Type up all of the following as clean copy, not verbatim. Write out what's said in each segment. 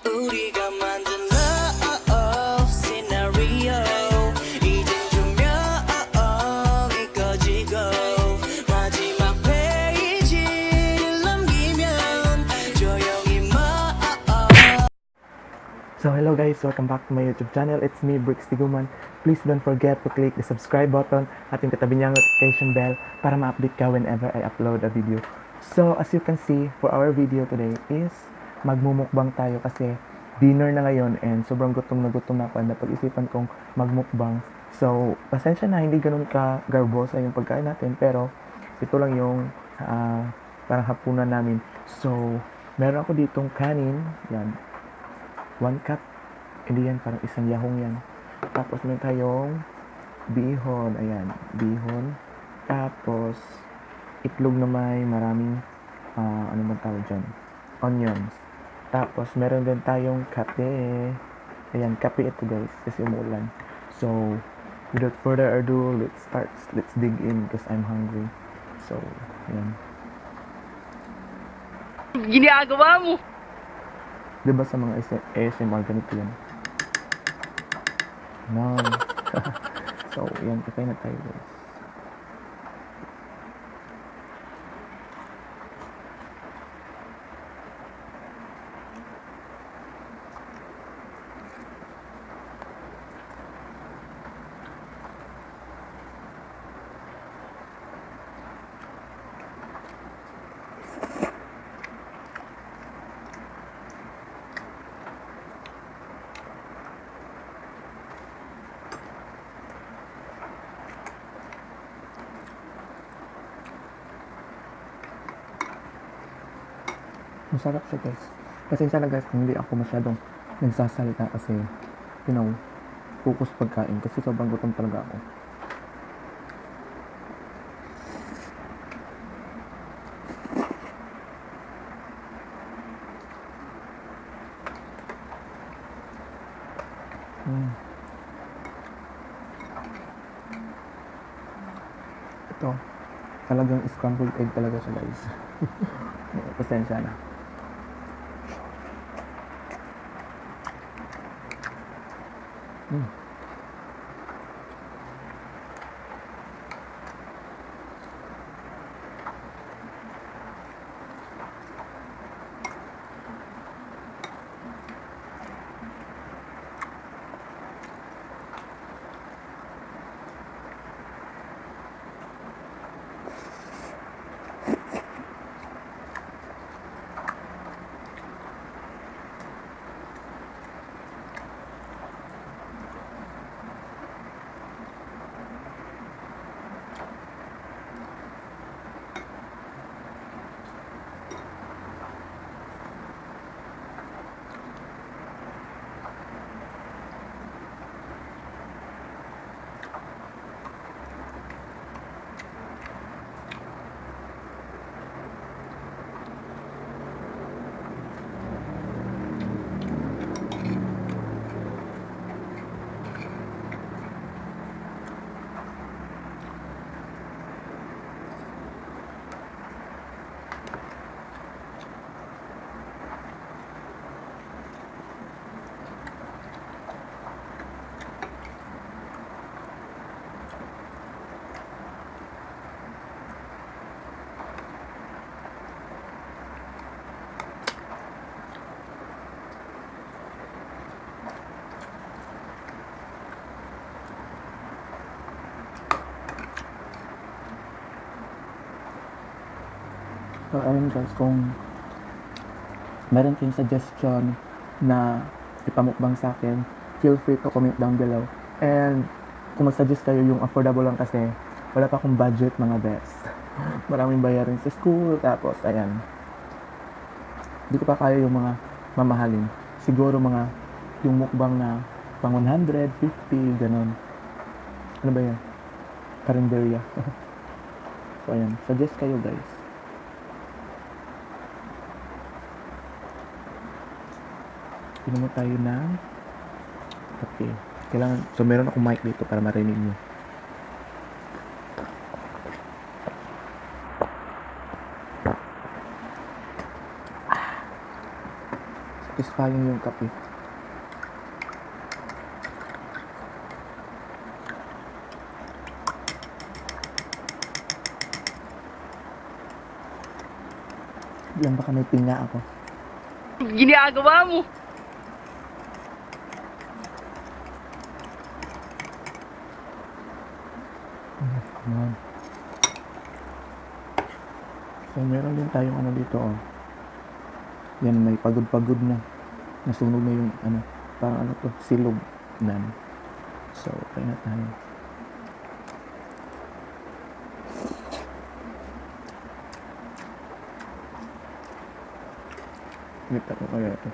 우리가 만든 love scenario 이젠 조명이 꺼지고 마지막 페이지를 넘기면 조용히 So hello guys, welcome back to my YouTube channel. It's me, Bricks Tiguman. Please don't forget to click the subscribe button at yung katabi niyang notification bell para ma-update ka whenever I upload a video. So as you can see, for our video today is magmumukbang tayo kasi dinner na ngayon and sobrang gutom na ako and napag-isipan kong magmukbang. So pasensya na, hindi ganun ka garbosa yung pagkain natin pero ito lang yung parang hapunan namin. So meron ako ditong kanin, yan. 1 cup. Hindi yan, parang isang yahong yan. Tapos meron tayong bihon. Ayan, bihon. Tapos, itlog na may maraming, ano man tawag dyan? Onions. Tapos, meron din tayong kape. Ayan, kape ito guys, kasi umuulan. So, without further ado, let's start. Let's dig in because I'm hungry. So, ayan. Ginagawa mo? Diba sa mga ASMR ganito yan? No. So, yan. Kakain na tayo guys. Masarap siya guys. Pasensya na guys kung hindi ako masyadong nagsasalita kasi focus pagkain kasi sobrang gutom talaga ako. Ito, talagang scrambled egg talaga siya guys. Pasensya na. So, ayun guys, kung meron kayong suggestion na ipamukbang sa akin, feel free to comment down below. And kung mag-suggest kayo yung affordable lang kasi wala pa akong budget mga best. Maraming bayarin sa school, tapos ayan. Hindi ko pa kaya yung mga mamahalin. Siguro mga yung mukbang na pang 150, ganun. Ano ba yan? Karinderya. So ayan, suggest kayo guys. Inom mo tayo ng kape. Kailangan, so meron akong mic dito para marinig nyo. So, satisfying yung kape. Lang baka may pinya ako. Ginagawa mo. Come on. So, meron din tayong ano dito, oh. Yan, may pagod-pagod na. Nasunog na yung, ano, parang ano to, silog na. So, okay na tayo. Kita ko kaya ito.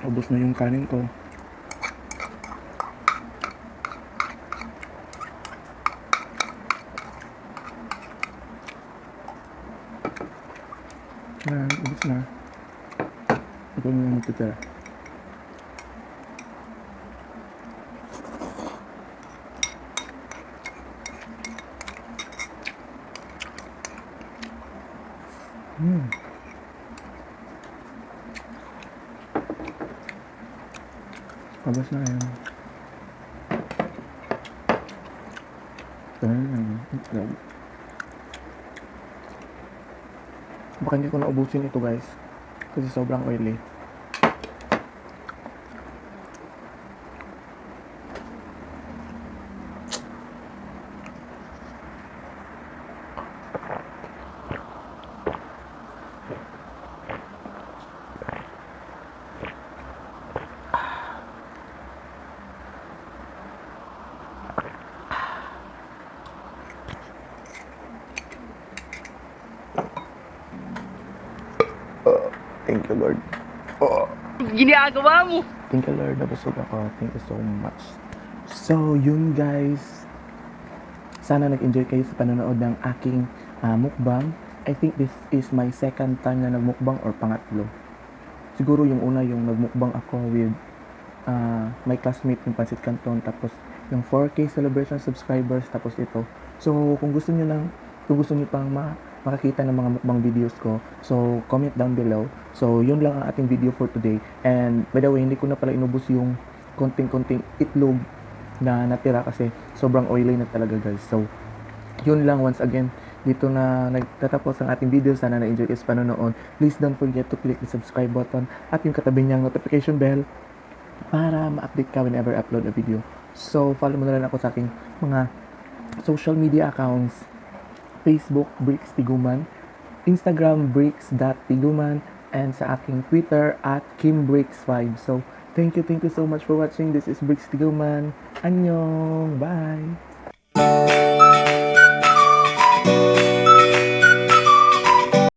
Ubus na yung kanin ko. Yan, ubus na. Ito na yung matitira. Ubus na yan. Baka hindi ko na ubusin ito guys kasi sobrang oily. Thank you, Lord. Ginagawa mo. Thank you, Lord. Nabusog ako. Thank you so much. So, yun guys. Sana nag-enjoy kayo sa panonood ng aking mukbang. I think this is my second time na nagmukbang or pangatlo. Siguro yung una yung nagmukbang ako with my classmate yung Pansit Canton. Tapos yung 4K celebration subscribers. Tapos ito. So, kung gusto niyo pang makakita ng mga mukbang videos ko, so comment down below. So yun lang ang ating video for today. And by the way, hindi ko na pala inubos yung konting itlog na natira kasi sobrang oily na talaga guys. So, yun lang once again. Dito na nagtatapos ang ating video. Sana na-enjoy kayo sa panonood. Please don't forget to click the subscribe button at yung katabi niyang notification bell para ma-update ka whenever I upload a video. So, follow mo na rin ako sa aking mga social media accounts. Facebook, Bricks Tiguman. Instagram, bricks.tiguman. And sa aking Twitter, at KimBricks5. So, thank you so much for watching. This is Bricks Tiguman. Annyeong! Bye!